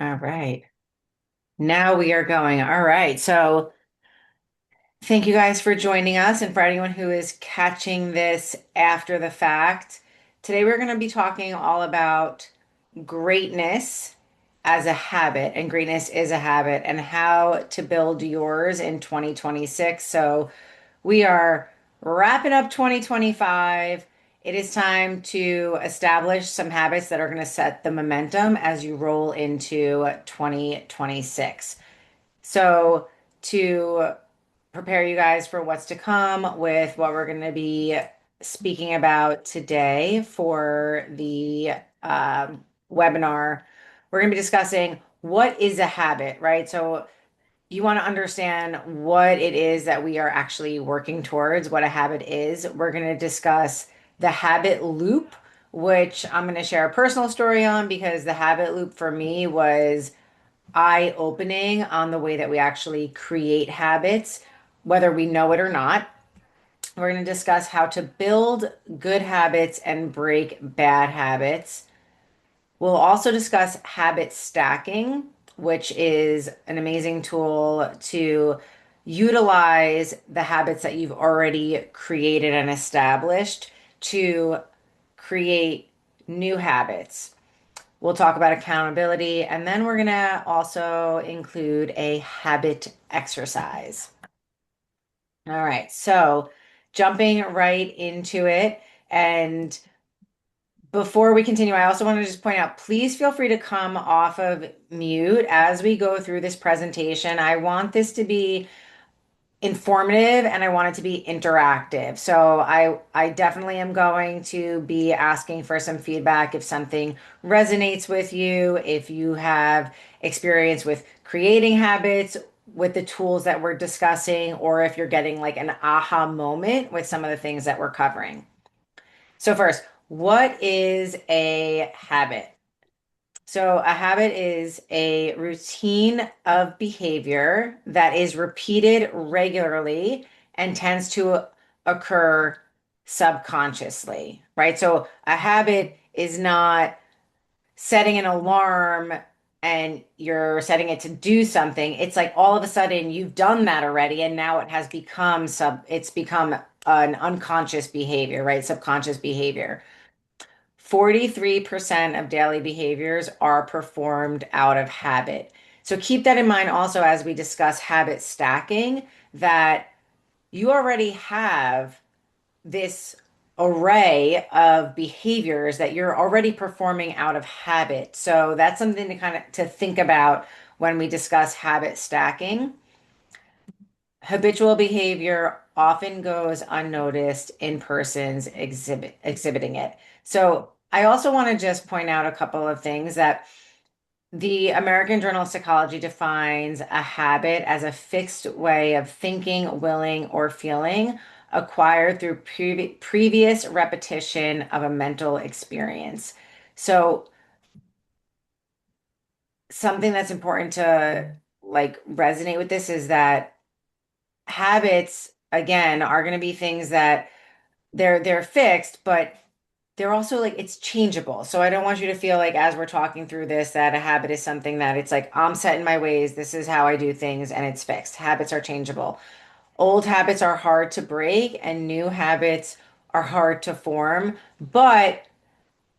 All right. Now we are going. All right. So thank you guys for joining us. And for anyone who is catching this after the fact, today we're going to be talking all about greatness as a habit. And greatness is a habit and how to build yours in 2026. So we are wrapping up 2025. It is time to establish some habits that are going to set the momentum as you roll into 2026. So, to prepare you guys for what's to come with what we're going to be speaking about today for the webinar, we're going to be discussing what is a habit, right? So, you want to understand what it is that we are actually working towards, what a habit is. We're going to discuss the habit loop, which I'm going to share a personal story on because the habit loop for me was eye-opening on the way that we actually create habits, whether we know it or not. We're going to discuss how to build good habits and break bad habits. We'll also discuss habit stacking, which is an amazing tool to utilize the habits that you've already created and established to create new habits. We'll talk about accountability, and then we're going to also include a habit exercise. All right, so jumping right into it. And before we continue, I also want to just point out, please feel free to come off of mute as we go through this presentation. I want this to be informative and I want it to be interactive. So I definitely am going to be asking for some feedback if something resonates with you, if you have experience with creating habits with the tools that we're discussing, or if you're getting like an aha moment with some of the things that we're covering. So first, what is a habit? So, a habit is a routine of behavior that is repeated regularly and tends to occur subconsciously, right? So, a habit is not setting an alarm and you're setting it to do something. It's like all of a sudden you've done that already and now it has become it's become an unconscious behavior, right? Subconscious behavior. 43% of daily behaviors are performed out of habit. So keep that in mind also as we discuss habit stacking, that you already have this array of behaviors that you're already performing out of habit. So that's something to kind of to think about when we discuss habit stacking. Habitual behavior often goes unnoticed in persons exhibiting it. So I also want to just point out a couple of things that the American Journal of Psychology defines a habit as a fixed way of thinking, willing, or feeling acquired through previous repetition of a mental experience. So something that's important to like resonate with this is that habits again are going to be things that they're fixed, but they're also like it's changeable. So I don't want you to feel like as we're talking through this that a habit is something that it's like I'm set in my ways, this is how I do things and it's fixed. Habits are changeable. Old habits are hard to break and new habits are hard to form, but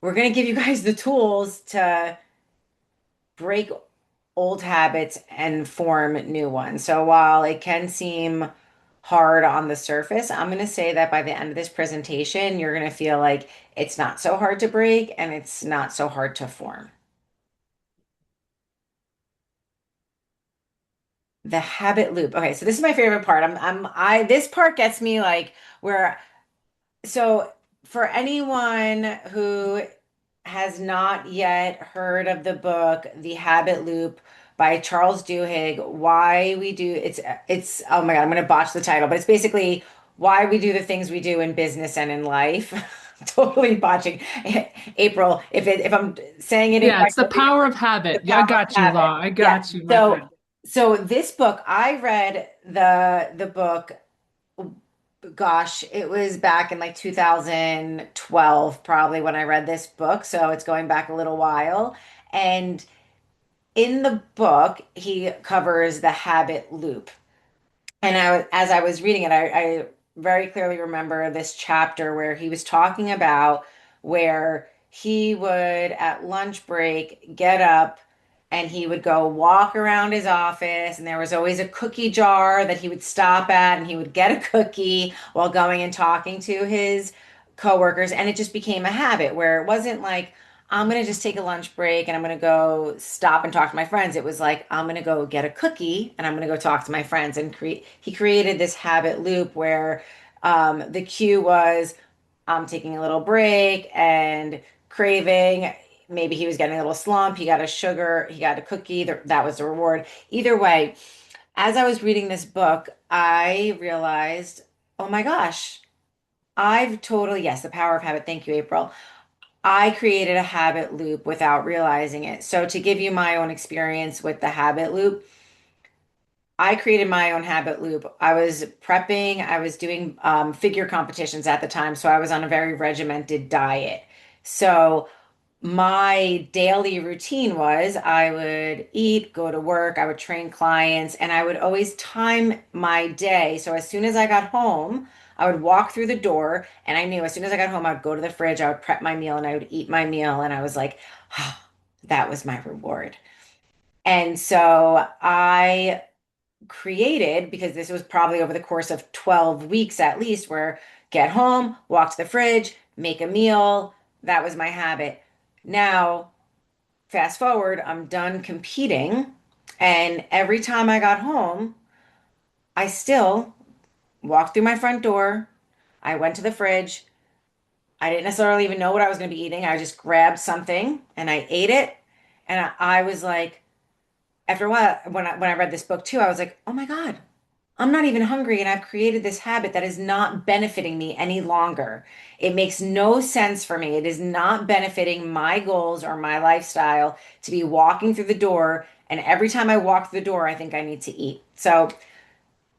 we're going to give you guys the tools to break old habits and form new ones. So while it can seem hard on the surface, I'm going to say that by the end of this presentation, you're going to feel like it's not so hard to break and it's not so hard to form. The habit loop. Okay, so this is my favorite part. This part gets me like where, so for anyone who has not yet heard of the book The Habit Loop by Charles Duhigg, why we do it's oh my God, I'm gonna botch the title, but it's basically why we do the things we do in business and in life. Totally botching. April, if I'm saying it Yeah, it's the incorrectly, power of habit. the Yeah, I power of got you, habit. Law. I Yeah. got you, my So friend. so this book, I read the book, gosh, it was back in like 2012, probably when I read this book. So it's going back a little while. And in the book, he covers the habit loop. And as I was reading it, I very clearly remember this chapter where he was talking about where he would at lunch break get up and he would go walk around his office, and there was always a cookie jar that he would stop at, and he would get a cookie while going and talking to his coworkers, and it just became a habit where it wasn't like I'm gonna just take a lunch break and I'm gonna go stop and talk to my friends. It was like I'm gonna go get a cookie and I'm gonna go talk to my friends, and create. He created this habit loop where the cue was I'm taking a little break and craving. Maybe he was getting a little slump. He got a sugar. He got a cookie. That was the reward. Either way, as I was reading this book, I realized, oh my gosh, I've totally, yes, the power of habit. Thank you, April. I created a habit loop without realizing it. So, to give you my own experience with the habit loop, I created my own habit loop. I was prepping, I was doing figure competitions at the time. So, I was on a very regimented diet. So, my daily routine was I would eat, go to work, I would train clients, and I would always time my day. So as soon as I got home, I would walk through the door, and I knew as soon as I got home, I'd go to the fridge, I would prep my meal, and I would eat my meal. And I was like, oh, that was my reward. And so I created, because this was probably over the course of 12 weeks at least, where get home, walk to the fridge, make a meal. That was my habit. Now, fast forward, I'm done competing. And every time I got home, I still walked through my front door. I went to the fridge. I didn't necessarily even know what I was going to be eating. I just grabbed something and I ate it. And I was like, after a while, when I read this book too, I was like, oh my God, I'm not even hungry, and I've created this habit that is not benefiting me any longer. It makes no sense for me. It is not benefiting my goals or my lifestyle to be walking through the door. And every time I walk through the door, I think I need to eat. So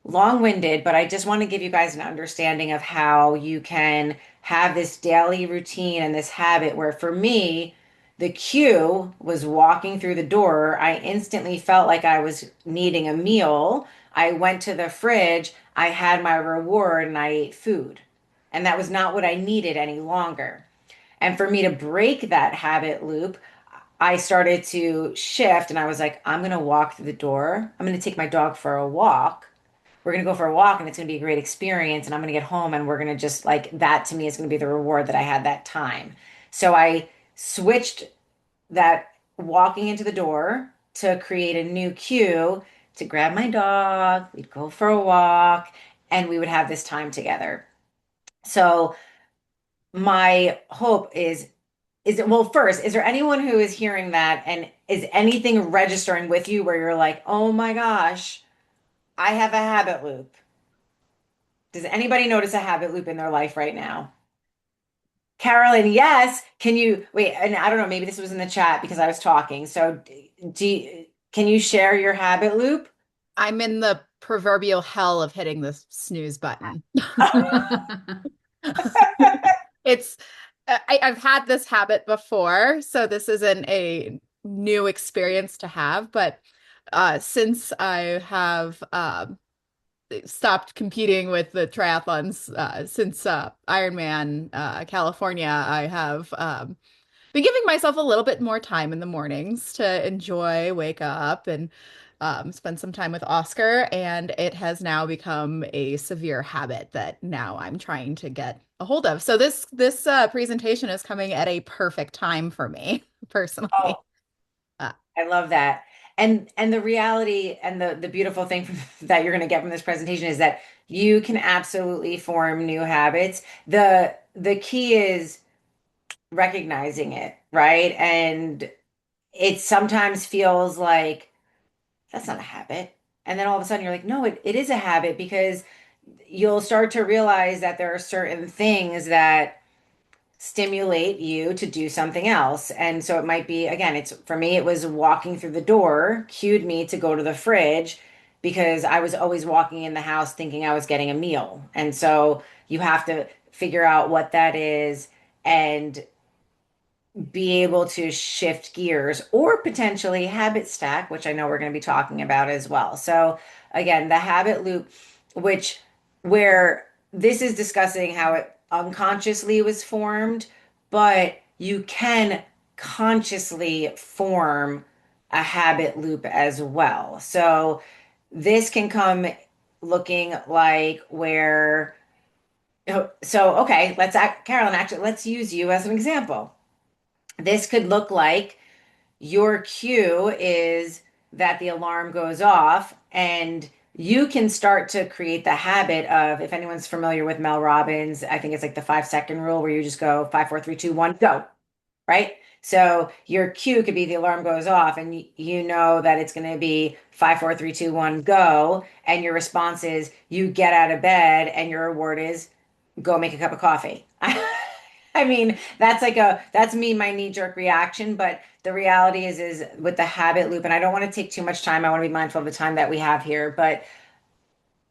long-winded, but I just want to give you guys an understanding of how you can have this daily routine and this habit where for me, the cue was walking through the door. I instantly felt like I was needing a meal. I went to the fridge, I had my reward, and I ate food. And that was not what I needed any longer. And for me to break that habit loop, I started to shift and I was like, I'm going to walk through the door. I'm going to take my dog for a walk. We're going to go for a walk and it's going to be a great experience. And I'm going to get home and we're going to just like that to me is going to be the reward that I had that time. So I switched that walking into the door to create a new cue to grab my dog. We'd go for a walk and we would have this time together. So my hope is it, well, first, is there anyone who is hearing that and is anything registering with you where you're like, oh my gosh, I have a habit loop? Does anybody notice a habit loop in their life right now? Carolyn, yes. Can you wait? And I don't know, maybe this was in the chat because I was talking. So, can you share your habit loop? I'm in the proverbial hell of hitting the snooze button. It's I've had this habit before, so this isn't a new experience to have, but since I have stopped competing with the triathlons since Ironman California, I have been giving myself a little bit more time in the mornings to enjoy, wake up, and spend some time with Oscar. And it has now become a severe habit that now I'm trying to get a hold of. So this presentation is coming at a perfect time for me personally. Oh, Uh, I love that. And the reality and the beautiful thing that you're going to get from this presentation is that you can absolutely form new habits. The key is recognizing it, right? And it sometimes feels like that's not a habit. And then all of a sudden you're like, no, it is a habit because you'll start to realize that there are certain things that stimulate you to do something else. And so it might be, again, it's for me, it was walking through the door, cued me to go to the fridge because I was always walking in the house thinking I was getting a meal. And so you have to figure out what that is and be able to shift gears or potentially habit stack, which I know we're going to be talking about as well. So again, the habit loop, which where this is discussing how it unconsciously was formed, but you can consciously form a habit loop as well. So this can come looking like where, so okay, let's act, Carolyn, actually, let's use you as an example. This could look like your cue is that the alarm goes off, and you can start to create the habit of, if anyone's familiar with Mel Robbins, I think it's like the 5 second rule where you just go 5, 4, 3, 2, 1, go, right? So your cue could be the alarm goes off, and you know that it's going to be 5, 4, 3, 2, 1, go. And your response is you get out of bed, and your reward is go make a cup of coffee. I mean, that's me, my knee-jerk reaction, but the reality is with the habit loop, and I don't want to take too much time. I want to be mindful of the time that we have here, but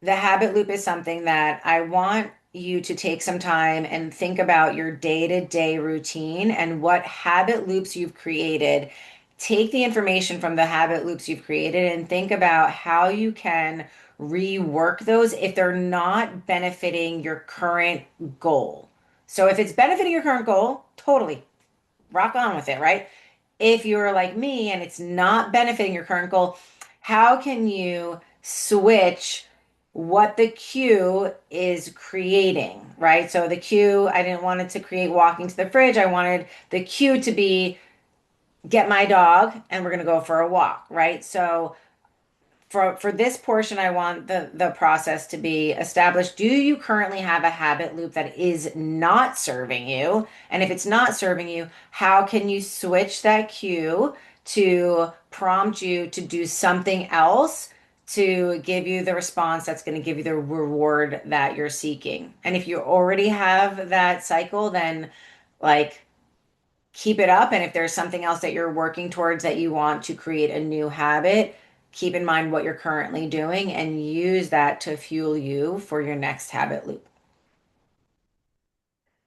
the habit loop is something that I want you to take some time and think about your day-to-day routine and what habit loops you've created. Take the information from the habit loops you've created and think about how you can rework those if they're not benefiting your current goal. So if it's benefiting your current goal, totally rock on with it, right? If you're like me and it's not benefiting your current goal, how can you switch what the cue is creating, right? So the cue, I didn't want it to create walking to the fridge. I wanted the cue to be get my dog and we're going to go for a walk, right? So for this portion, I want the process to be established. Do you currently have a habit loop that is not serving you? And if it's not serving you, how can you switch that cue to prompt you to do something else to give you the response that's going to give you the reward that you're seeking? And if you already have that cycle, then like keep it up. And if there's something else that you're working towards that you want to create a new habit, keep in mind what you're currently doing and use that to fuel you for your next habit loop.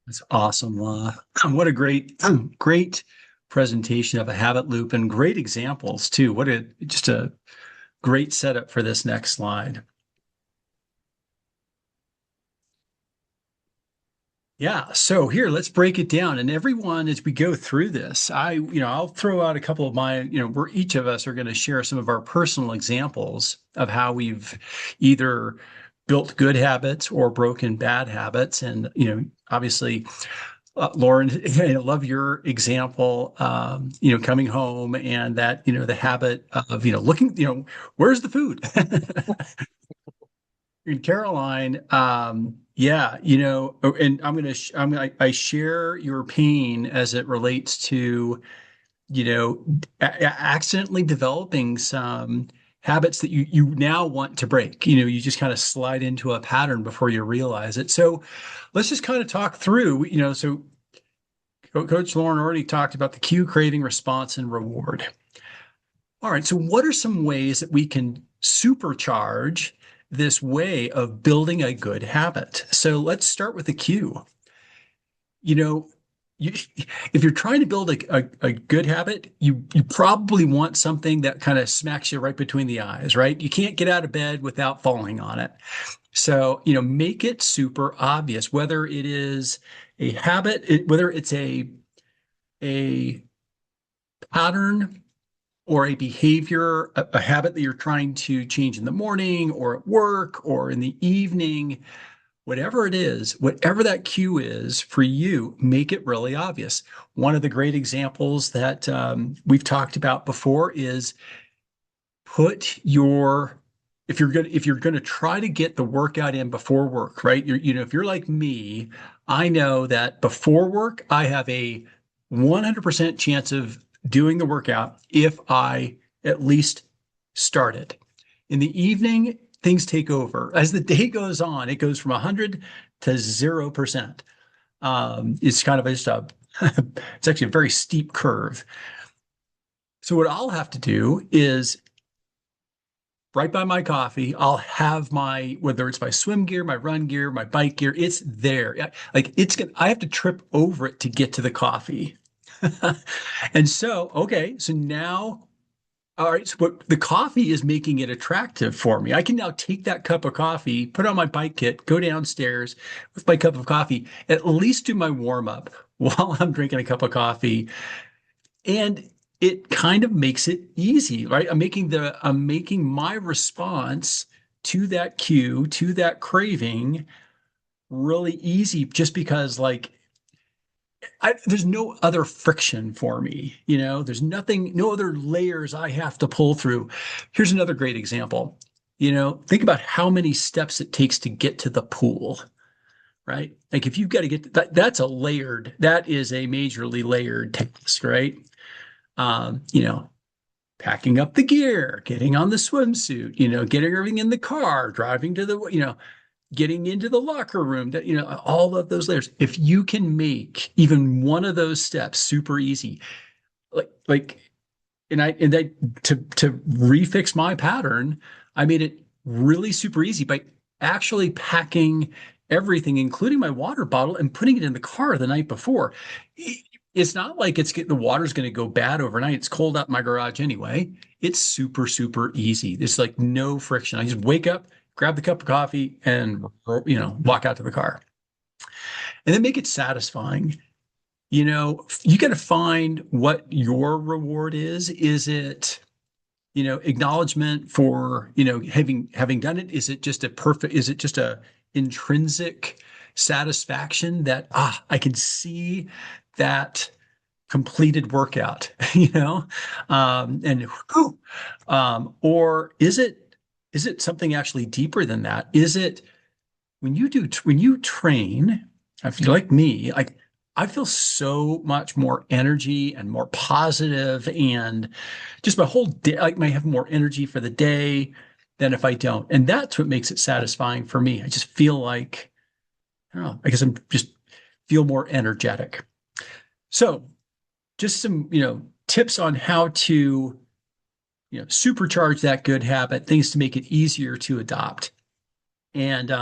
That's awesome. What a great presentation of a habit loop and great examples too. What a just a great setup for this next slide. Yeah, so here, let's break it down. And everyone, as we go through this, I'll throw out a couple of my, where each of us are going to share some of our personal examples of how we've either built good habits or broken bad habits. And, obviously, Lauren, I love your example, coming home and that, the habit of, looking, where's the food? In Caroline, yeah, and I share your pain as it relates to, accidentally developing some habits that you now want to break. You just kind of slide into a pattern before you realize it. So let's just kind of talk through, so Coach Lauren already talked about the cue, craving, response, and reward. All right, so what are some ways that we can supercharge this way of building a good habit? So let's start with the cue. You know, you, if you're trying to build a good habit, you probably want something that kind of smacks you right between the eyes, right? You can't get out of bed without falling on it. So, make it super obvious, whether it is a habit, whether it's a pattern or a behavior, a habit that you're trying to change in the morning or at work or in the evening, whatever it is, whatever that cue is for you, make it really obvious. One of the great examples that we've talked about before is put your if you're gonna try to get the workout in before work, right? If you're like me, I know that before work I have a 100% chance of doing the workout if I at least start it. In the evening, things take over. As the day goes on, it goes from 100 to 0%. It's kind of it's actually a very steep curve. So what I'll have to do is right by my coffee, I'll have whether it's my swim gear, my run gear, my bike gear, it's there. Like I have to trip over it to get to the coffee. And so, okay, so now, all right, so what, the coffee is making it attractive for me. I can now take that cup of coffee, put on my bike kit, go downstairs with my cup of coffee, at least do my warm up while I'm drinking a cup of coffee. And it kind of makes it easy, right? I'm making my response to that cue, to that craving really easy just because like there's no other friction for me, there's nothing, no other layers I have to pull through. Here's another great example. Think about how many steps it takes to get to the pool, right? Like if you've got to get that is a majorly layered task, right? You know, packing up the gear, getting on the swimsuit, getting everything in the car, driving to the, getting into the locker room, that all of those layers. If you can make even one of those steps super easy, like and I to refix my pattern, I made it really super easy by actually packing everything, including my water bottle, and putting it in the car the night before. It's not like the water's going to go bad overnight. It's cold out in my garage anyway. It's super, super easy. There's like no friction. I just wake up, grab the cup of coffee, and walk out to the car. And then make it satisfying. You got to find what your reward is. Is it, acknowledgement for, having done it? Is it just a intrinsic satisfaction that, I can see that completed workout, and whew, or is it something actually deeper than that? Is it when you train, if you're like me, like I feel so much more energy and more positive, and just my whole day, like I have more energy for the day than if I don't. And that's what makes it satisfying for me. I just feel like, I don't know, I guess I'm just feel more energetic. So just some, tips on how to, supercharge that good habit, things to make it easier to adopt. And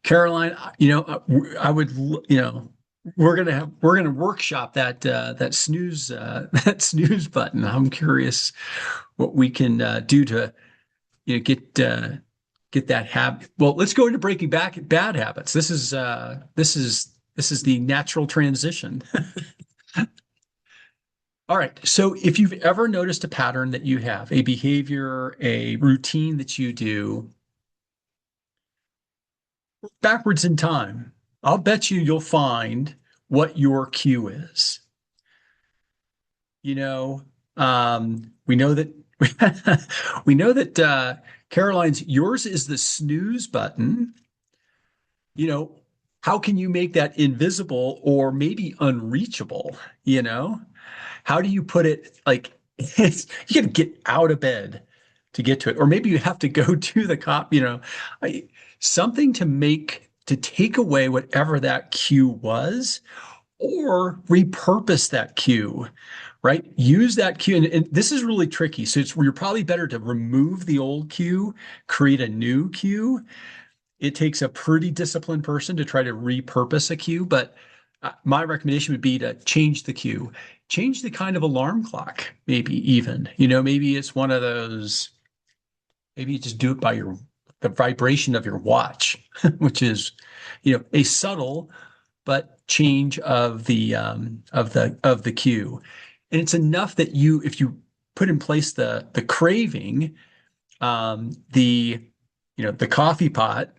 Caroline, I would, we're gonna workshop that snooze that snooze button. I'm curious what we can do to get that habit. Well, let's go into breaking back bad habits. This is the natural transition. All right. So if you've ever noticed a pattern that you have, a behavior, a routine that you do backwards in time, I'll bet you'll find what your cue is. We know that we know that Caroline's yours is the snooze button. How can you make that invisible or maybe unreachable? How do you put it like you got to get out of bed to get to it, or maybe you have to go to the cop, something to take away whatever that cue was, or repurpose that cue, right? Use that cue. And this is really tricky. So you're probably better to remove the old cue, create a new cue. It takes a pretty disciplined person to try to repurpose a cue, but my recommendation would be to change the cue, change the kind of alarm clock, maybe even, maybe it's one of those, maybe you just do it by the vibration of your watch, which is, a subtle but change of the cue. And it's enough that if you put in place the craving, the the coffee pot,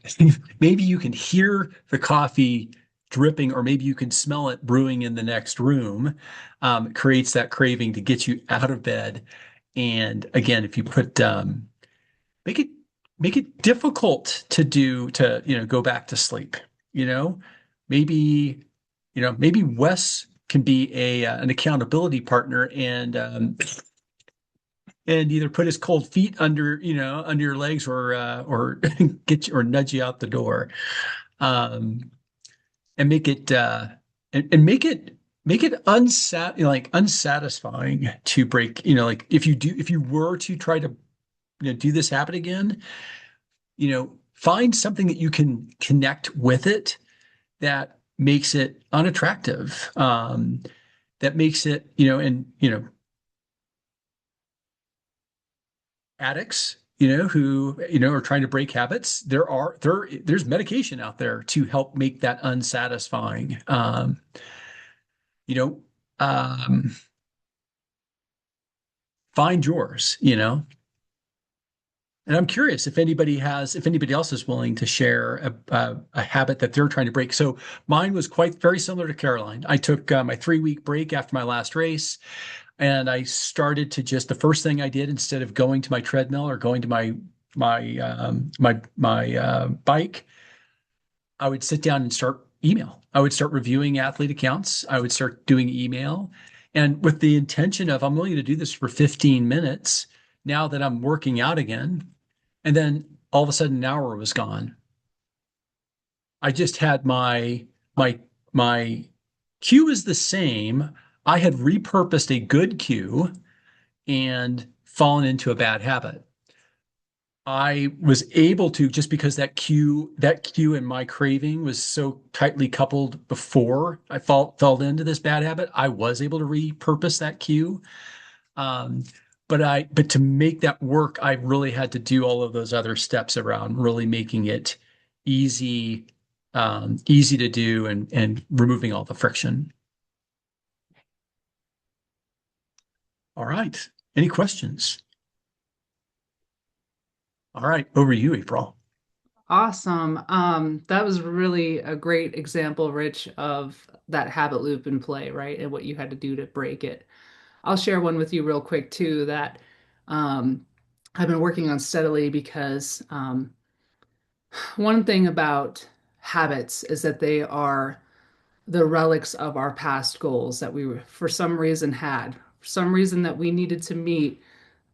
maybe you can hear the coffee dripping, or maybe you can smell it brewing in the next room. It creates that craving to get you out of bed. And again, if you make it make it difficult to go back to sleep. You know, maybe maybe Wes can be an accountability partner, and either put his cold feet under your legs, or get you, or nudge you out the door, and make it and make it unsatisfying to break. Like if you were to try to do this habit again, find something that you can connect with it that makes it unattractive. that makes it, and addicts, who, are trying to break habits, there's medication out there to help make that unsatisfying. You know, um, find yours, And I'm curious if anybody else is willing to share a habit that they're trying to break. So mine was quite very similar to Caroline. I took my 3 week break after my last race, and I started to just the first thing I did instead of going to my treadmill or going to my bike, I would sit down and start email. I would start reviewing athlete accounts. I would start doing email, and with the intention of I'm willing to do this for 15 minutes now that I'm working out again. And then all of a sudden, an hour was gone. I just had my cue is the same. I had repurposed a good cue and fallen into a bad habit. I was able to, just because that cue and my craving was so tightly coupled before I fell into this bad habit, I was able to repurpose that cue. Um, but to make that work, I really had to do all of those other steps around really making it easy, easy to do, and removing all the friction. All right. Any questions? All right, over to you, April. Awesome. That was really a great example, Rich, of that habit loop in play, right? And what you had to do to break it. I'll share one with you real quick too that um, I've been working on steadily because one thing about habits is that they are the relics of our past goals that we for some reason had, for some reason that we needed to meet.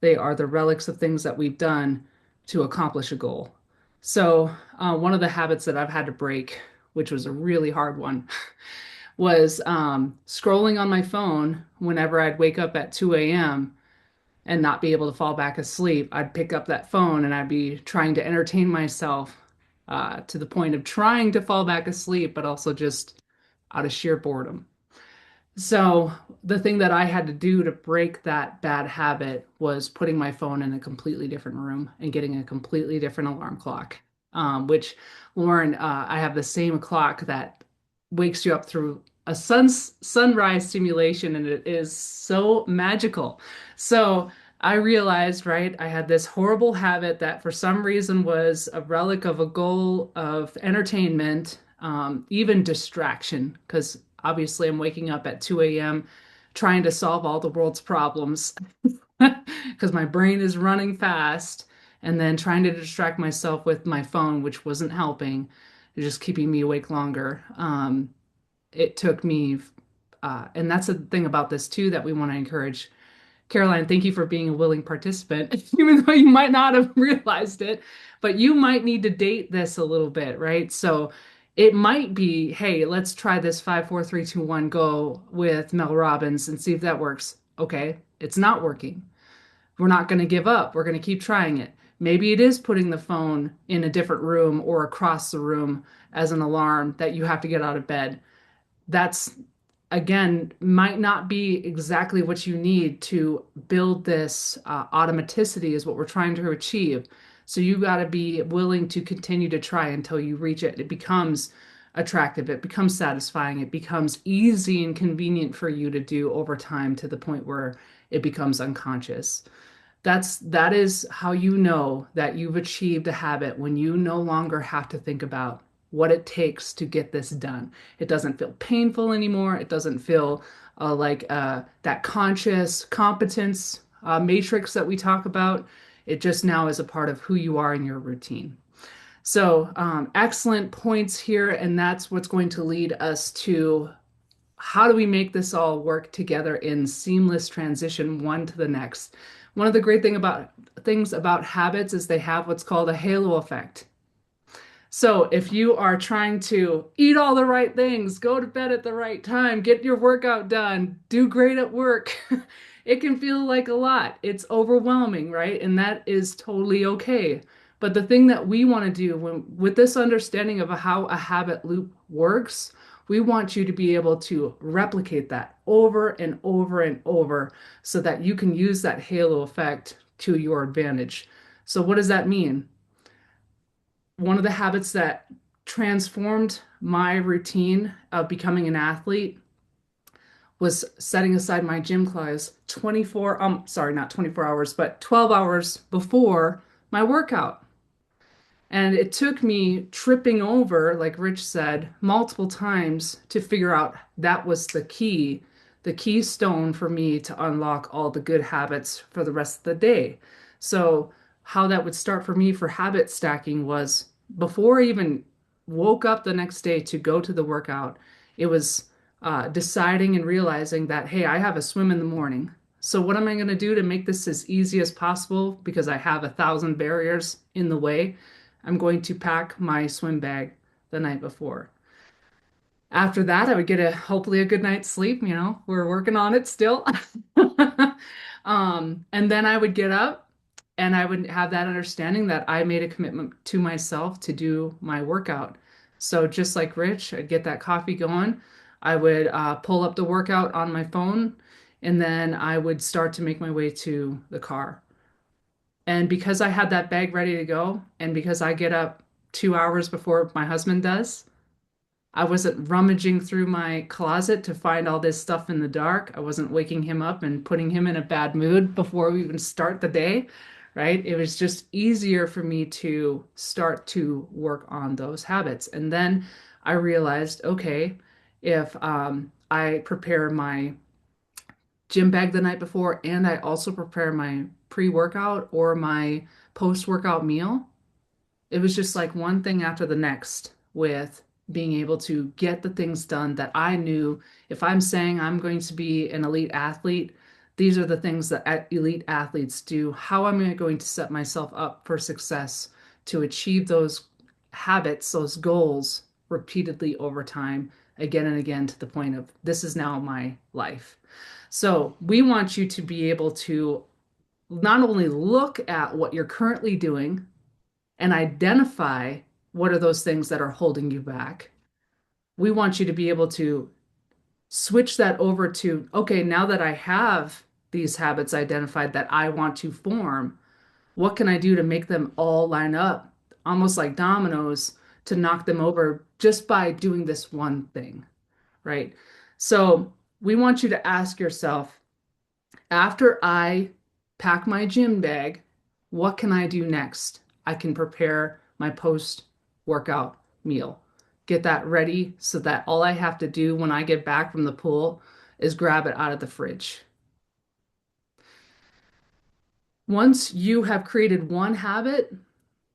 They are the relics of things that we've done to accomplish a goal. So, one of the habits that I've had to break, which was a really hard one, was scrolling on my phone whenever I'd wake up at 2 a.m. and not be able to fall back asleep. I'd pick up that phone and I'd be trying to entertain myself to the point of trying to fall back asleep, but also just out of sheer boredom. So the thing that I had to do to break that bad habit was putting my phone in a completely different room and getting a completely different alarm clock. Which, Lauren, I have the same clock that wakes you up through a sunrise simulation, and it is so magical. So I realized, right, I had this horrible habit that for some reason was a relic of a goal of entertainment, even distraction, because obviously I'm waking up at 2 a.m. trying to solve all the world's problems because my brain is running fast, and then trying to distract myself with my phone, which wasn't helping, just keeping me awake longer. It took me, and that's the thing about this too that we want to encourage. Caroline, thank you for being a willing participant, even though you might not have realized it, but you might need to date this a little bit, right? So it might be, hey, let's try this 5, 4, 3, 2, 1 go with Mel Robbins and see if that works. Okay, it's not working. We're not going to give up. We're going to keep trying it. Maybe it is putting the phone in a different room or across the room as an alarm that you have to get out of bed. That's again might not be exactly what you need to build this automaticity is what we're trying to achieve. So you got to be willing to continue to try until you reach it. It becomes attractive, it becomes satisfying, it becomes easy and convenient for you to do over time to the point where it becomes unconscious. That is how you know that you've achieved a habit when you no longer have to think about what it takes to get this done. It doesn't feel painful anymore. It doesn't feel like that conscious competence matrix that we talk about. It just now is a part of who you are in your routine. So, excellent points here, and that's what's going to lead us to how do we make this all work together in seamless transition one to the next. One of the great things about habits is they have what's called a halo effect. So if you are trying to eat all the right things, go to bed at the right time, get your workout done, do great at work, it can feel like a lot. It's overwhelming, right? And that is totally okay. But the thing that we want to do with this understanding of how a habit loop works, We want you to be able to replicate that over and over and over so that you can use that halo effect to your advantage. So, what does that mean? One of the habits that transformed my routine of becoming an athlete was setting aside my gym class 24, sorry, not 24 hours, but 12 hours before my workout. And it took me tripping over, like Rich said, multiple times to figure out that was the keystone for me to unlock all the good habits for the rest of the day. So, how that would start for me for habit stacking was before I even woke up the next day to go to the workout, it was deciding and realizing that, hey, I have a swim in the morning. So, what am I going to do to make this as easy as possible? Because I have 1,000 barriers in the way. I'm going to pack my swim bag the night before. After that, I would get a hopefully a good night's sleep. We're working on it still. And then I would get up and I would have that understanding that I made a commitment to myself to do my workout. So just like Rich, I'd get that coffee going. I would pull up the workout on my phone, and then I would start to make my way to the car. And because I had that bag ready to go, and because I get up 2 hours before my husband does, I wasn't rummaging through my closet to find all this stuff in the dark. I wasn't waking him up and putting him in a bad mood before we even start the day, right? It was just easier for me to start to work on those habits. And then I realized, okay, if I prepare my gym bag the night before and I also prepare my pre-workout or my post-workout meal, it was just like one thing after the next with being able to get the things done that I knew if I'm saying I'm going to be an elite athlete, these are the things that elite athletes do. How am I going to set myself up for success to achieve those habits, those goals repeatedly over time, again and again, to the point of this is now my life. So we want you to be able to not only look at what you're currently doing and identify what are those things that are holding you back. We want you to be able to switch that over to, okay, now that I have these habits identified that I want to form, what can I do to make them all line up, almost like dominoes, to knock them over just by doing this one thing, right? So we want you to ask yourself, after I pack my gym bag, what can I do next? I can prepare my post workout meal. Get that ready so that all I have to do when I get back from the pool is grab it out of the fridge. Once you have created one habit,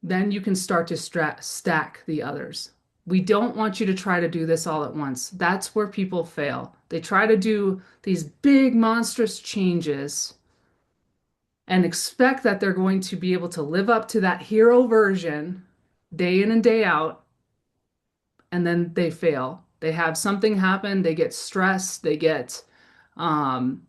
then you can start to stack the others. We don't want you to try to do this all at once. That's where people fail. They try to do these big, monstrous changes and expect that they're going to be able to live up to that hero version day in and day out, and then they fail. They have something happen, they get stressed, they get um,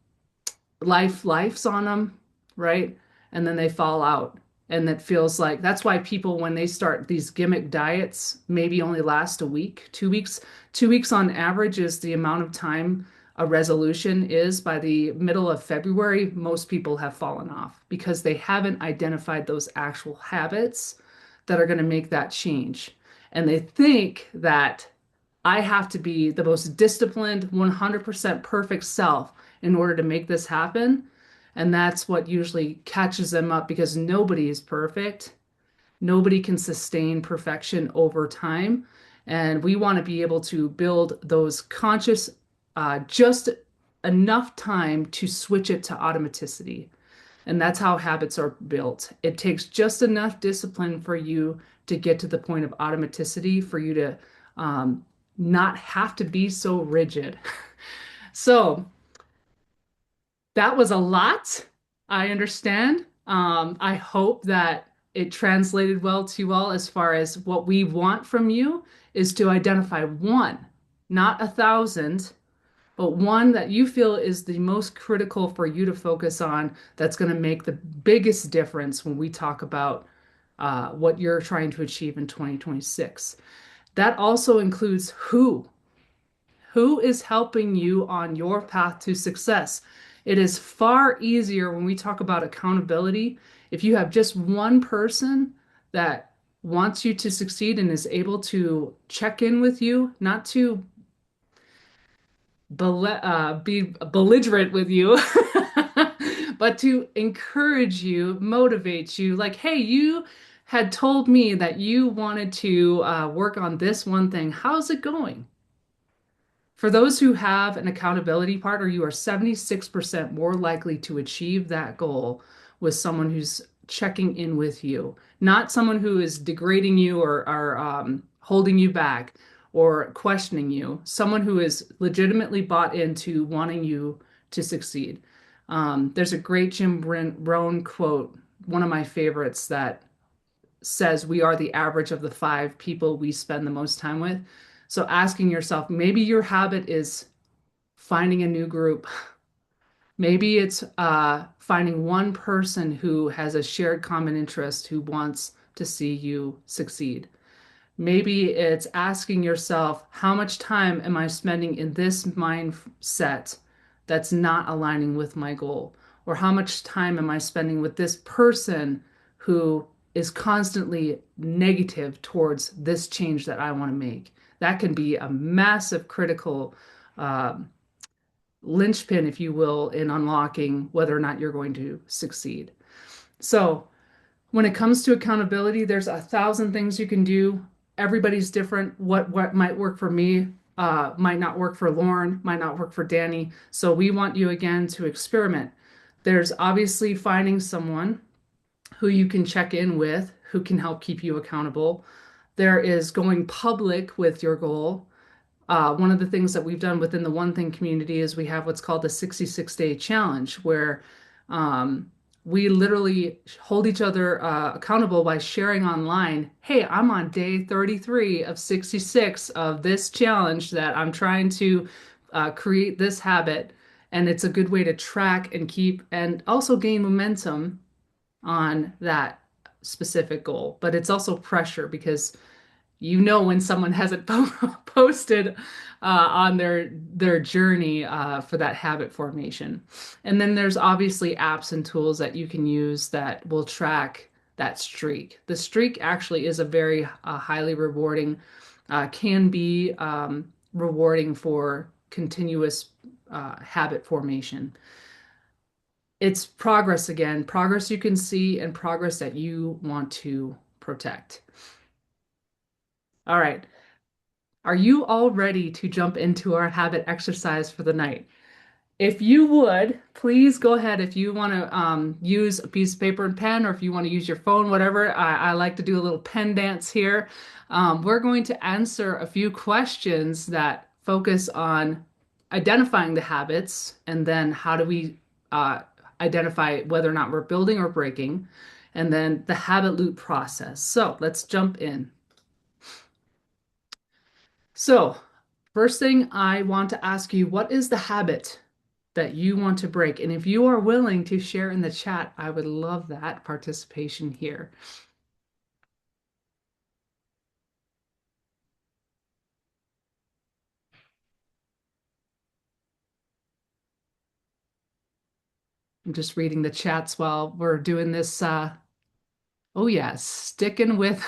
life's on them, right? And then they fall out. And that feels like that's why people, when they start these gimmick diets, maybe only last a week, 2 weeks. 2 weeks on average is the amount of time a resolution is. By the middle of February, most people have fallen off because they haven't identified those actual habits that are going to make that change. And they think that I have to be the most disciplined, 100% perfect self in order to make this happen. And that's what usually catches them up because nobody is perfect. Nobody can sustain perfection over time. And we want to be able to build those conscious, just enough time to switch it to automaticity. And that's how habits are built. It takes just enough discipline for you to get to the point of automaticity, for you to not have to be so rigid. So that was a lot. I understand. I hope that it translated well to you all as far as what we want from you is to identify one, not 1,000, but one that you feel is the most critical for you to focus on that's going to make the biggest difference when we talk about what you're trying to achieve in 2026. That also includes who. Who is helping you on your path to success? It is far easier when we talk about accountability. If you have just one person that wants you to succeed and is able to check in with you, not to be belligerent with you, but to encourage you, motivate you. Like, hey, you had told me that you wanted to work on this one thing. How's it going? For those who have an accountability partner, you are 76% more likely to achieve that goal with someone who's checking in with you, not someone who is degrading you or holding you back or questioning you, someone who is legitimately bought into wanting you to succeed. There's a great Jim Rohn quote, one of my favorites, that says we are the average of the five people we spend the most time with. So asking yourself, maybe your habit is finding a new group. Maybe it's finding one person who has a shared common interest who wants to see you succeed. Maybe it's asking yourself, how much time am I spending in this mindset that's not aligning with my goal? Or how much time am I spending with this person who is constantly negative towards this change that I want to make? That can be a massive critical uh, linchpin, if you will, in unlocking whether or not you're going to succeed. So, when it comes to accountability, there's 1,000 things you can do. Everybody's different. What might work for me might not work for Lauren, might not work for Danny. So we want you again to experiment. There's obviously finding someone who you can check in with, who can help keep you accountable. There is going public with your goal. One of the things that we've done within the One Thing community is we have what's called the 66-day challenge, where um, we literally hold each other accountable by sharing online, hey, I'm on day 33 of 66 of this challenge that I'm trying to create this habit. And it's a good way to track and keep and also gain momentum on that specific goal. But it's also pressure because you know when someone hasn't posted on their journey for that habit formation. And then there's obviously apps and tools that you can use that will track that streak. The streak actually is a very highly rewarding, can be rewarding for continuous habit formation. It's progress again, progress you can see and progress that you want to protect. All right. Are you all ready to jump into our habit exercise for the night? If you would, please go ahead. If you want to use a piece of paper and pen, or if you want to use your phone, whatever, I like to do a little pen dance here. We're going to answer a few questions that focus on identifying the habits and then how do we identify whether or not we're building or breaking, and then the habit loop process. So let's jump in. So, first thing I want to ask you, what is the habit that you want to break? And if you are willing to share in the chat, I would love that participation here. I'm just reading the chats while we're doing this. Oh yeah, sticking with.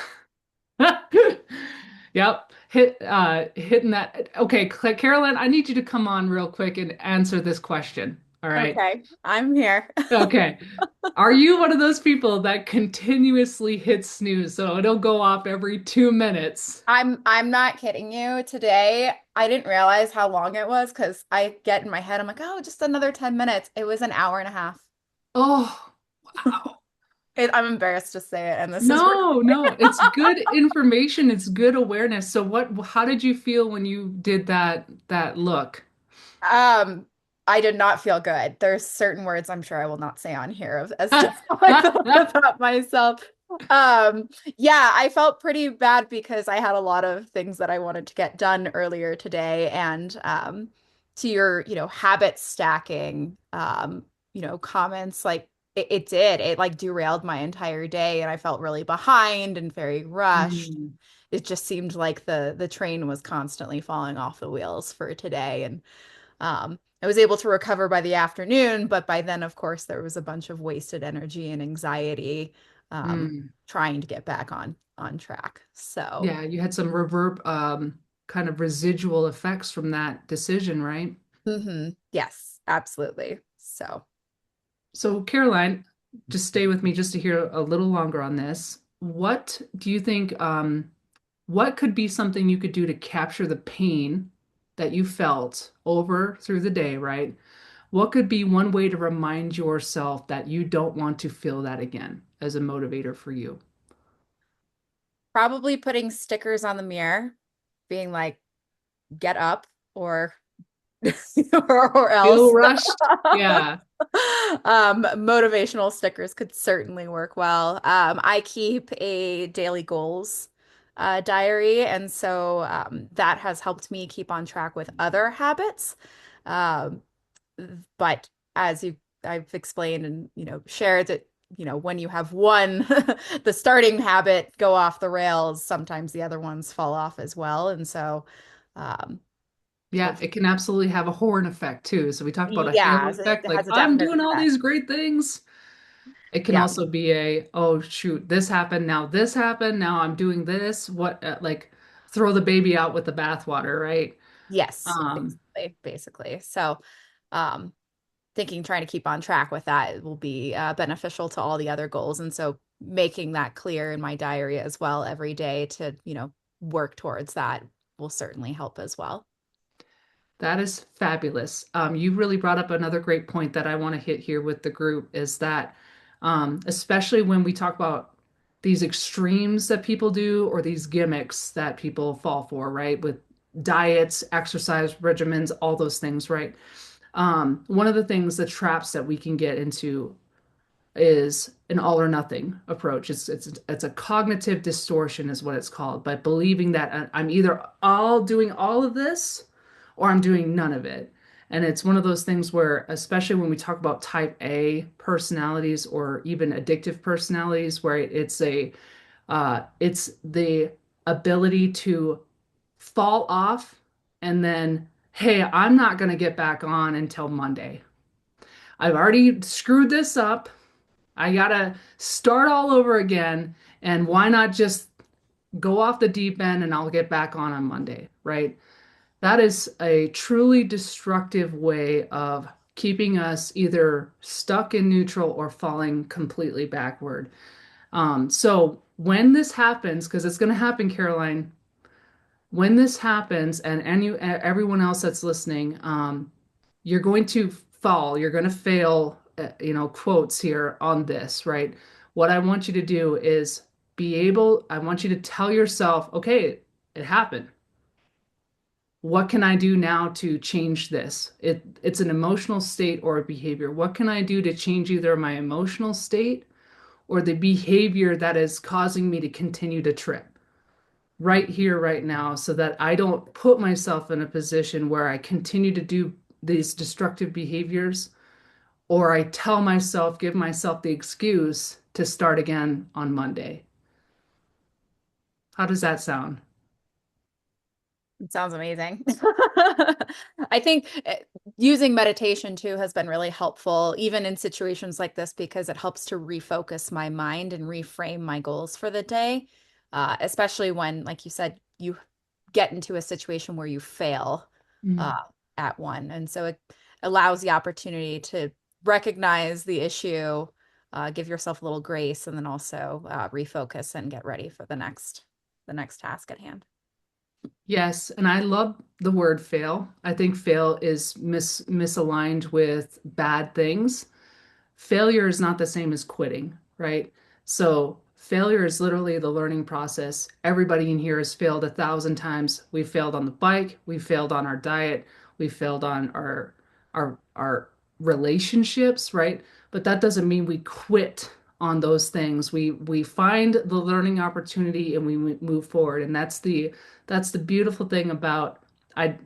Yep, hitting that. Okay, Carolyn, I need you to come on real quick and answer this question. All right. Okay, I'm here. Okay. Are you one of those people that continuously hits snooze so it'll go off every 2 minutes? I'm not kidding you. Today, I didn't realize how long it was because I get in my head, I'm like, oh, just another 10 minutes. It was an hour and a half. Oh, wow. I'm embarrassed to say it, and this is No, recording. no, it's good information. It's good awareness. So how did you feel when you did that look? Um, I did not feel good. There's certain words I'm sure I will not say on here as to how I felt about myself. Um, yeah, I felt pretty bad because I had a lot of things that I wanted to get done earlier today. And to your, habit stacking, comments, like it did. It like derailed my entire day and I felt really behind and very rushed. Mm, It just seemed like the train was constantly falling off the wheels for today. And I was able to recover by the afternoon, but by then, of course, there was a bunch of wasted energy and anxiety mm. trying to get back on track. So, Yeah, you had some reverb, kind of residual effects from that decision, right? yes, absolutely. So, So, Caroline, just stay with me just to hear a little longer on this. What do you think, what could be something you could do to capture the pain that you felt over through the day, right? What could be one way to remind yourself that you don't want to feel that again as a motivator for you? probably putting stickers on the mirror, being like, get up or or Feel else. rushed? Yeah. Motivational stickers could certainly work well. I keep a daily goals diary, and so that has helped me keep on track with other habits. Um, but as I've explained and shared that when you have one the starting habit go off the rails, sometimes the other ones fall off as well, and so um, Yeah, hope it can absolutely have a horn effect too. So we talked about a halo yeah, it effect, like has a I'm definite doing all effect. these great things. It can Yeah. also be a, oh shoot, this happened, now this happened, now I'm doing this. What, like throw the baby out with the bathwater, right? Yes, Um, basically. So, um, thinking trying to keep on track with that will be beneficial to all the other goals. And so making that clear in my diary as well every day to, work towards that will certainly help as well. That is fabulous. You really brought up another great point that I want to hit here with the group is that, especially when we talk about these extremes that people do or these gimmicks that people fall for, right? With diets, exercise regimens, all those things, right? One of the things, the traps that we can get into is an all or nothing approach. It's a cognitive distortion is what it's called, by believing that I'm either all doing all of this or I'm doing none of it. And it's one of those things where, especially when we talk about type A personalities or even addictive personalities, where it's the ability to fall off and then, hey, I'm not going to get back on until Monday. I've already screwed this up. I gotta start all over again. And why not just go off the deep end and I'll get back on Monday, right? That is a truly destructive way of keeping us either stuck in neutral or falling completely backward. So when this happens, because it's going to happen, Caroline, when this happens, and everyone else that's listening, you're going to fall, you're going to fail, quotes here on this, right? What I want you to do is I want you to tell yourself, okay, it happened. What can I do now to change this? It's an emotional state or a behavior. What can I do to change either my emotional state or the behavior that is causing me to continue to trip right here, right now, so that I don't put myself in a position where I continue to do these destructive behaviors or I tell myself, give myself the excuse to start again on Monday. How does that sound? It sounds amazing. I think using meditation too has been really helpful, even in situations like this, because it helps to refocus my mind and reframe my goals for the day, especially when, like you said, you get into a situation where you fail uh, Mm. at one. And so it allows the opportunity to recognize the issue, give yourself a little grace, and then also refocus and get ready for the next task at hand. Yes, and I love the word fail. I think fail is misaligned with bad things. Failure is not the same as quitting, right? So failure is literally the learning process. Everybody in here has failed 1,000 times. We failed on the bike, we failed on our diet, we failed on our relationships, right? But that doesn't mean we quit on those things. We find the learning opportunity and we move forward. And that's the beautiful thing about I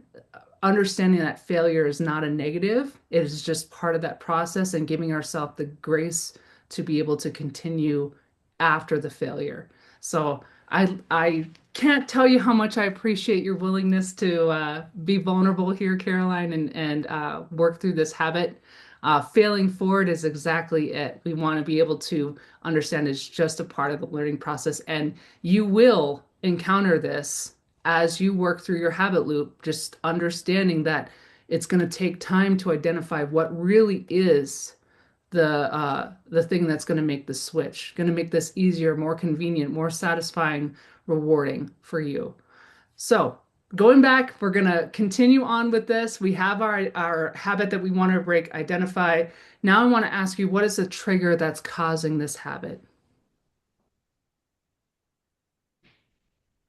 understanding that failure is not a negative. It is just part of that process and giving ourselves the grace to be able to continue after the failure. So I can't tell you how much I appreciate your willingness to be vulnerable here, Caroline, and work through this habit. Failing forward is exactly it. We want to be able to understand it's just a part of the learning process, and you will encounter this as you work through your habit loop, just understanding that it's going to take time to identify what really is the thing that's going to make the switch, going to make this easier, more convenient, more satisfying, rewarding for you. So going back, we're going to continue on with this. We have our habit that we want to break, identify. Now I want to ask you, what is the trigger that's causing this habit?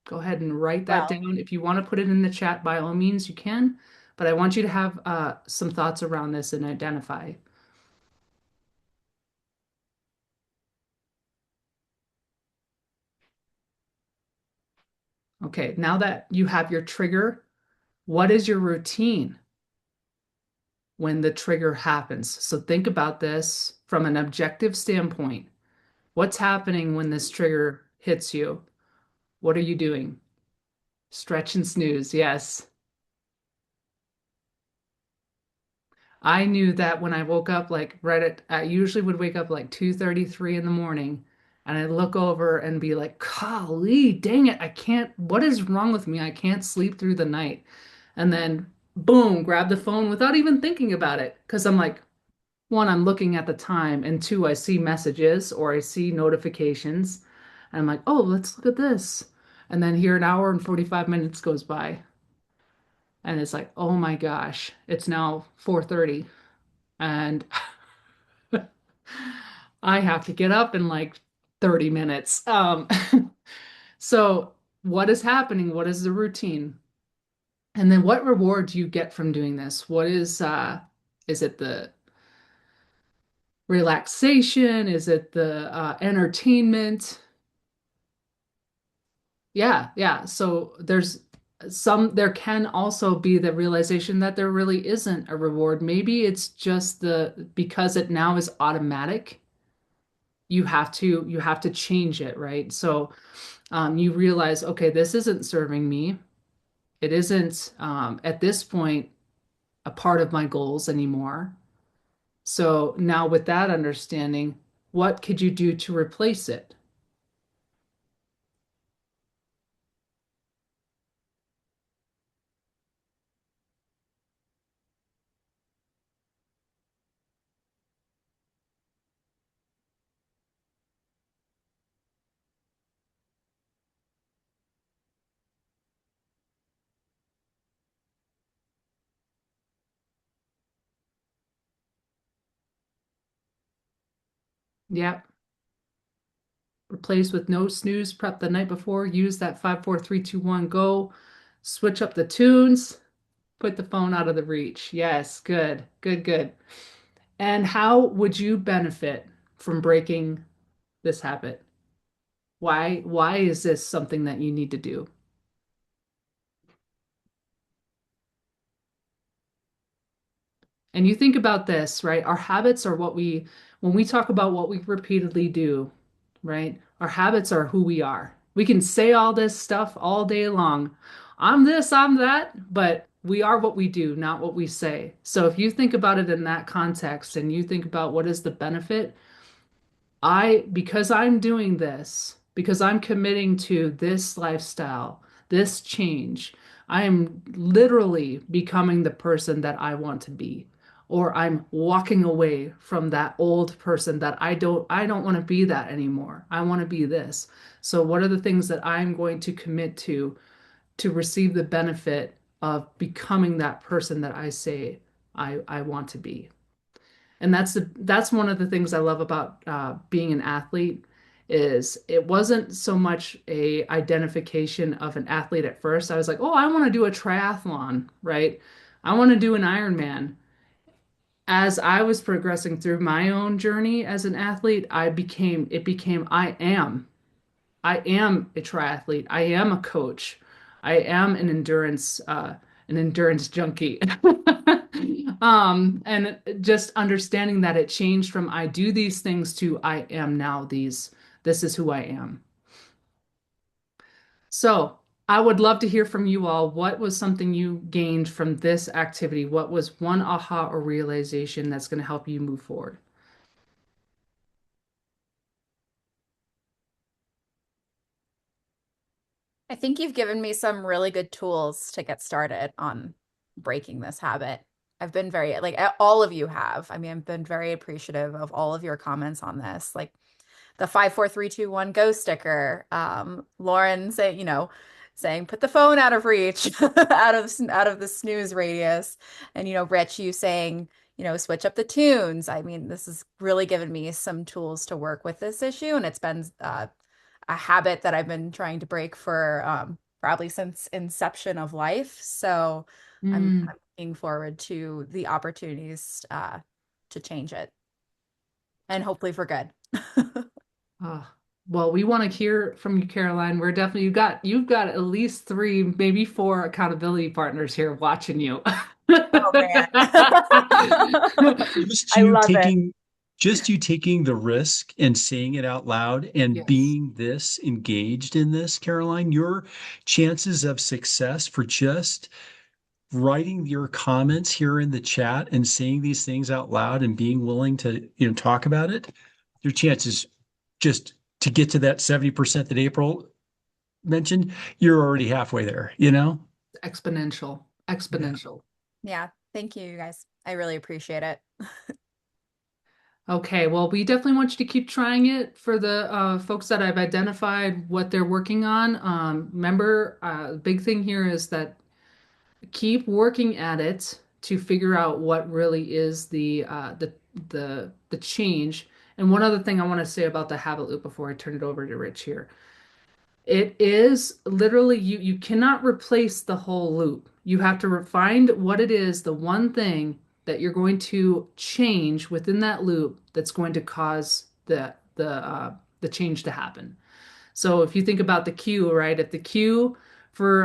Go ahead and write that Well, down. If you want to put it in the chat, by all means, you can. But I want you to have some thoughts around this and identify. Okay, now that you have your trigger, what is your routine when the trigger happens? So think about this from an objective standpoint. What's happening when this trigger hits you? What are you doing? Stretch and snooze, yes. I knew that when I woke up, like I usually would wake up like 2:33 in the morning, and I'd look over and be like, golly, dang it, I can't, what is wrong with me? I can't sleep through the night. And then boom, grab the phone without even thinking about it. Because I'm like, one, I'm looking at the time, and two, I see messages or I see notifications. And I'm like, oh, let's look at this. And then here an hour and 45 minutes goes by. And it's like, oh my gosh, it's now 4:30 and I have to get up in like 30 minutes. So what is happening? What is the routine? And then what reward do you get from doing this? What is it the relaxation? Is it the entertainment? Yeah, yeah. So there can also be the realization that there really isn't a reward. Maybe it's just because it now is automatic, you have to change it, right? So you realize, okay, this isn't serving me. It isn't at this point a part of my goals anymore. So now with that understanding, what could you do to replace it? Yep. Replace with no snooze prep the night before. Use that 5 4 3 2 1 go. Switch up the tunes. Put the phone out of the reach. Yes, good, good, good. And how would you benefit from breaking this habit? Why is this something that you need to do? And you think about this, right? Our habits are when we talk about what we repeatedly do, right? Our habits are who we are. We can say all this stuff all day long. I'm this, I'm that, but we are what we do, not what we say. So if you think about it in that context and you think about what is the benefit, because I'm doing this, because I'm committing to this lifestyle, this change, I am literally becoming the person that I want to be. Or I'm walking away from that old person that I don't want to be that anymore. I want to be this. So what are the things that I'm going to commit to receive the benefit of becoming that person that I say I want to be? And that's one of the things I love about being an athlete is it wasn't so much a identification of an athlete at first. I was like, oh, I want to do a triathlon, right? I want to do an Ironman. As I was progressing through my own journey as an athlete, it became I am a triathlete. I am a coach. I am an endurance. an endurance junkie. And just understanding that it changed from I do these things to I am now these. This is who I am. So I would love to hear from you all. What was something you gained from this activity? What was one aha or realization that's going to help you move forward? I think you've given me some really good tools to get started on breaking this habit. I've been very, like, all of you have. I mean, I've been very appreciative of all of your comments on this. Like, the 5 4 3 2 1 go sticker. Lauren say, saying put the phone out of reach, out of the snooze radius. And Rich, you saying, switch up the tunes. I mean, this has really given me some tools to work with this issue, and it's been a habit that I've been trying to break for probably since inception of life. So Mm. I'm looking forward to the opportunities to change it, and hopefully for good. Uh, well, we want to hear from you, Caroline. We're definitely you've got at least three, maybe four accountability partners here watching you. Oh man. Just I you love it. taking just you taking the risk and saying it out loud and Yes, being this engaged in this, Caroline, your chances of success for just writing your comments here in the chat and saying these things out loud and being willing to, talk about it, your chances just to get to that 70% that April mentioned, you're already halfway there, you know? exponential, Yeah. exponential. Yeah. Thank you, you guys. I really appreciate it. Okay, well, we definitely want you to keep trying it for the folks that I've identified what they're working on. Remember, the big thing here is that keep working at it to figure out what really is the change. And one other thing I want to say about the habit loop before I turn it over to Rich here. It is literally you cannot replace the whole loop. You have to find what it is, the one thing that you're going to change within that loop that's going to cause the change to happen. So if you think about the cue, right? If the cue for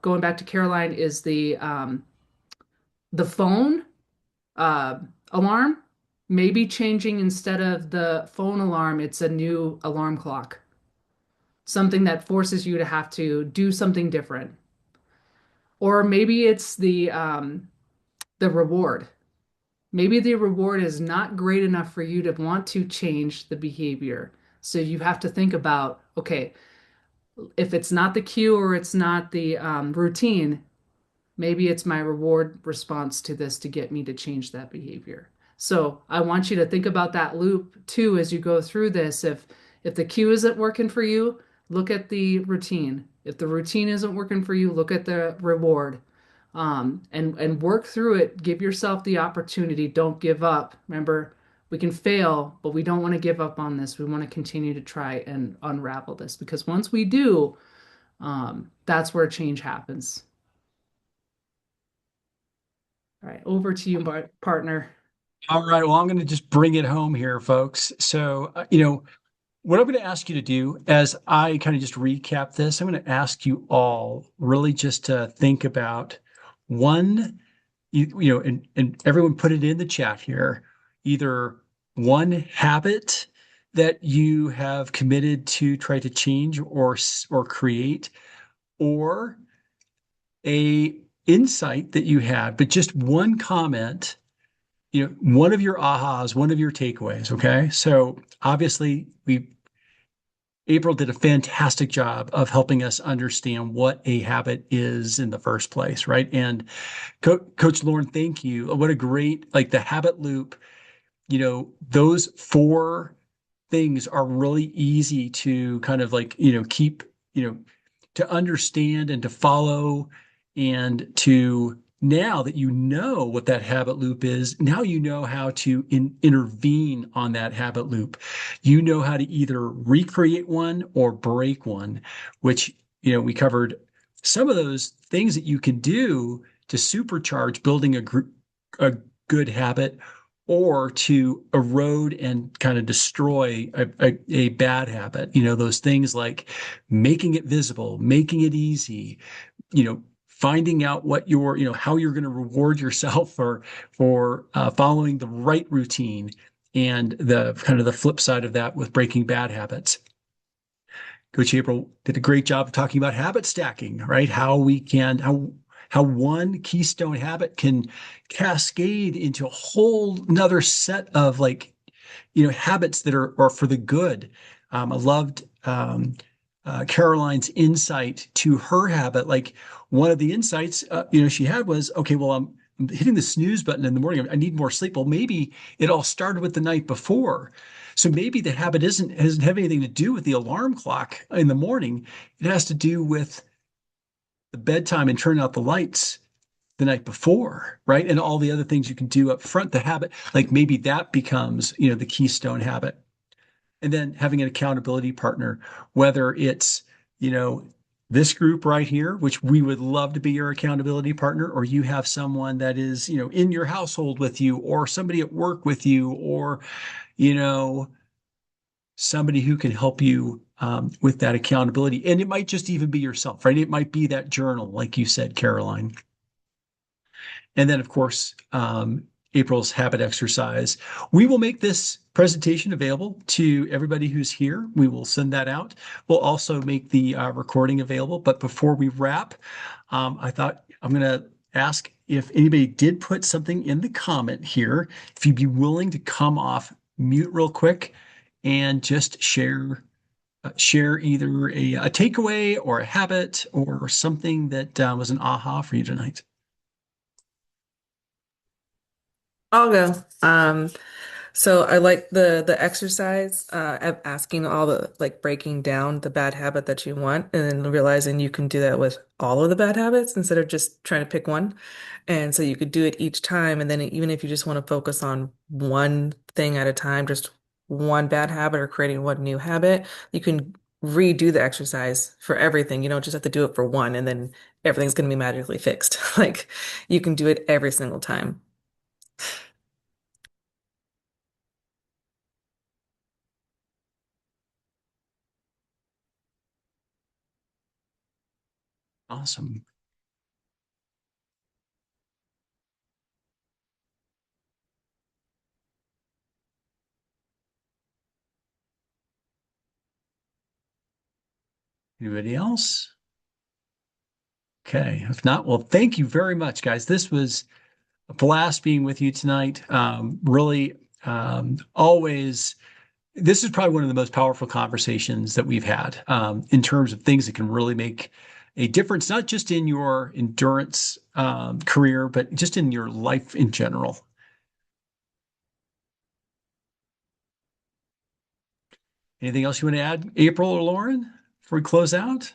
going back to Caroline is the phone uh, alarm, maybe changing instead of the phone alarm, it's a new alarm clock, something that forces you to have to do something different. Or maybe it's the reward. Maybe the reward is not great enough for you to want to change the behavior. So you have to think about, okay, if it's not the cue or it's not the routine, maybe it's my reward response to this to get me to change that behavior. So I want you to think about that loop too as you go through this. If the cue isn't working for you, look at the routine. If the routine isn't working for you, look at the reward. And work through it. Give yourself the opportunity. Don't give up. Remember, we can fail, but we don't want to give up on this. We want to continue to try and unravel this because once we do, that's where change happens. All right, over to you, partner. All right. Well, I'm going to just bring it home here, folks. So, what I'm going to ask you to do as I kind of just recap this, I'm going to ask you all really just to think about one, and everyone put it in the chat here, either one habit that you have committed to try to change or create, or a insight that you had, but just one comment, one of your ahas, one of your takeaways. Okay. So obviously April did a fantastic job of helping us understand what a habit is in the first place, right? And Coach Lauren, thank you. What a great, like the habit loop, those four things are really easy to kind of like, keep, to understand and to follow and to now that you know what that habit loop is, now you know how to intervene on that habit loop. You know how to either recreate one or break one, which, we covered some of those things that you can do to supercharge building a good habit or to erode and kind of destroy a bad habit. Those things like making it visible, making it easy, you know, finding out what your, how you're going to reward yourself for following the right routine, and the kind of the flip side of that with breaking bad habits. Coach April did a great job of talking about habit stacking, right? How one keystone habit can cascade into a whole another set of habits that are for the good. I loved Caroline's insight to her habit. Like, one of the insights she had was, okay, well, I'm hitting the snooze button in the morning. I need more sleep. Well, maybe it all started with the night before. So maybe the habit doesn't have anything to do with the alarm clock in the morning. It has to do with the bedtime and turning out the lights the night before, right? And all the other things you can do up front, the habit, like maybe that becomes, the keystone habit. And then having an accountability partner, whether it's, you know, this group right here, which we would love to be your accountability partner, or you have someone that is, in your household with you, or somebody at work with you, or, you know, somebody who can help you with that accountability. And it might just even be yourself, right? It might be that journal, like you said, Caroline. And then, of course, April's habit exercise. We will make this presentation available to everybody who's here. We will send that out. We'll also make the recording available. But before we wrap, I thought I'm going to ask if anybody did put something in the comment here, if you'd be willing to come off mute real quick and just share either a takeaway or a habit or something that was an aha for you tonight. I'll go. So I like the exercise of asking all the like breaking down the bad habit that you want and then realizing you can do that with all of the bad habits instead of just trying to pick one. And so you could do it each time. And then even if you just want to focus on one thing at a time, just one bad habit or creating one new habit, you can redo the exercise for everything. You don't just have to do it for one and then everything's going to be magically fixed. Like you can do it every single time. Awesome. Anybody else? Okay. If not, well, thank you very much, guys. This was a blast being with you tonight. Really, always, this is probably one of the most powerful conversations that we've had in terms of things that can really make a difference, not just in your endurance career, but just in your life in general. Anything else you want to add, April or Lauren, before we close out?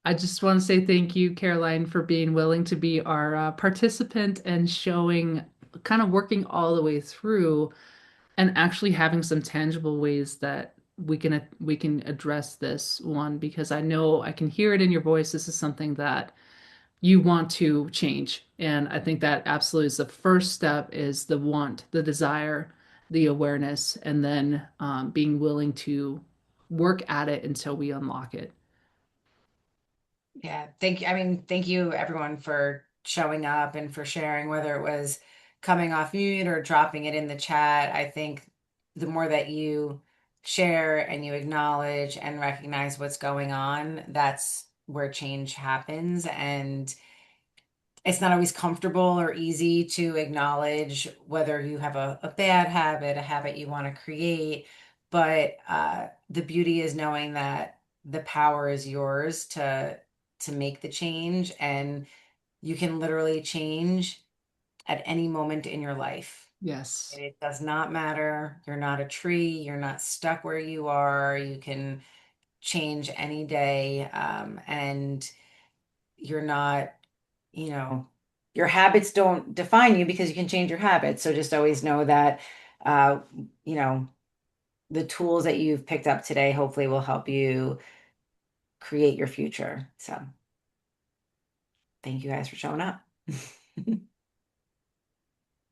I just want to say thank you, Caroline, for being willing to be our participant and showing, kind of working all the way through and actually having some tangible ways that we can address this one, because I know I can hear it in your voice. This is something that you want to change. And I think that absolutely is the first step, is the want, the desire, the awareness, and then being willing to work at it until we unlock it. Yeah, thank you. I mean, thank you everyone for showing up and for sharing, whether it was coming off mute or dropping it in the chat. I think the more that you share and you acknowledge and recognize what's going on, that's where change happens. And it's not always comfortable or easy to acknowledge whether you have a bad habit, a habit you want to create. But the beauty is knowing that the power is yours to make the change, and you can literally change at any moment in your life. Yes. It does not matter. You're not a tree. You're not stuck where you are. You can change any day, and you're not, you know, your habits don't define you because you can change your habits. So just always know that, uh, you know, the tools that you've picked up today hopefully will help you create your future. So thank you guys for showing up.